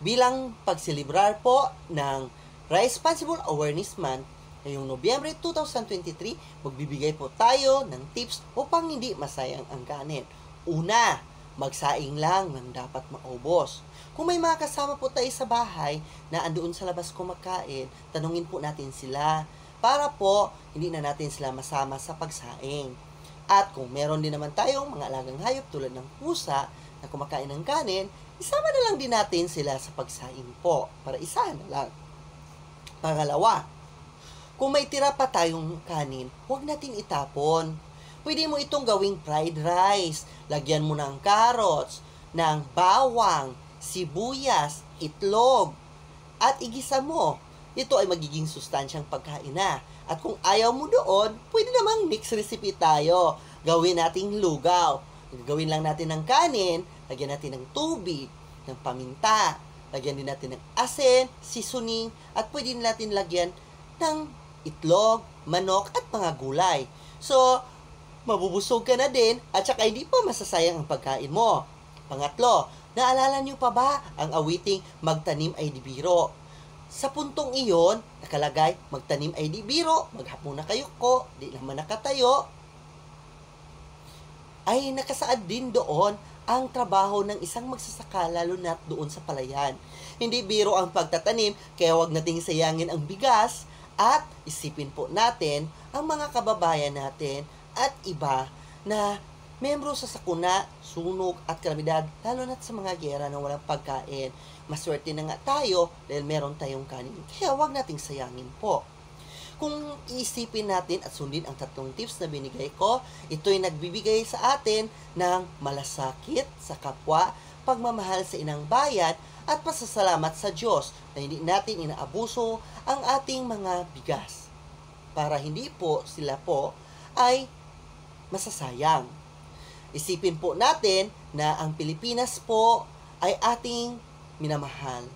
bilang pagselebrar po ng Responsible Awareness Month ngayong Nobyembre 2023, magbibigay po tayo ng tips upang hindi masayang ang kanin. Una, magsaing lang ng dapat maubos. Kung may mga kasama po tayo sa bahay na andoon sa labas kumakain, tanungin po natin sila para po hindi na natin sila masama sa pagsaing. At kung meron din naman tayong mga alagang hayop tulad ng pusa na kumakain ng kanin, isama na lang din natin sila sa pagsaing po para isa na lang. Pangalawa, kung may tira pa tayong kanin, huwag natin itapon. Pwede mo itong gawing fried rice. Lagyan mo ng carrots, ng bawang, sibuyas, itlog, at igisa mo. Ito ay magiging sustansyang pagkain na. At kung ayaw mo doon, pwede namang mix recipe tayo. Gawin nating lugaw. Gawin lang natin ng kanin, lagyan natin ng tubig, ng paminta, lagyan din natin ng asin, seasoning, at pwede natin lagyan ng itlog, manok, at mga gulay. So, mabubusog ka na din at saka hindi pa masasayang ang pagkain mo. Pangatlo, naalala niyo pa ba ang awiting magtanim ay di biro? Sa puntong iyon, nakalagay, magtanim ay di biro, maghapon na kayo ko, di naman nakatayo. Ay nakasaad din doon ang trabaho ng isang magsasaka lalo na doon sa palayan. Hindi biro ang pagtatanim, kaya wag nating sayangin ang bigas at isipin po natin ang mga kababayan natin at iba na membro sa sakuna, sunog at kalamidad, lalo na sa mga giyera na walang pagkain. Maswerte na nga tayo dahil meron tayong kanin. Kaya wag nating sayangin po. Kung iisipin natin at sundin ang tatlong tips na binigay ko, ito'y nagbibigay sa atin ng malasakit sa kapwa, pagmamahal sa inang bayan, at pasasalamat sa Diyos na hindi natin inaabuso ang ating mga bigas para hindi po sila po ay masasayang. Isipin po natin na ang Pilipinas po ay ating minamahal.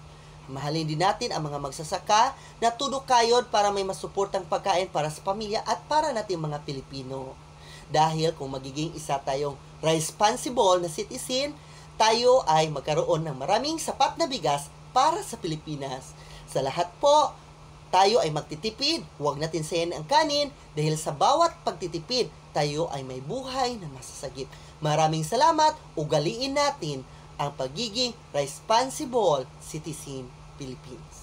Mahalin din natin ang mga magsasaka na tudok kayod para may masuportang pagkain para sa pamilya at para nating mga Pilipino. Dahil kung magiging isa tayong responsible na citizen, tayo ay magkaroon ng maraming sapat na bigas para sa Pilipinas. Sa lahat po, tayo ay magtitipid. Huwag natin sayin ang kanin dahil sa bawat pagtitipid, tayo ay may buhay na masasagip. Maraming salamat. Ugaliin natin ang pagiging responsible citizen Philippines.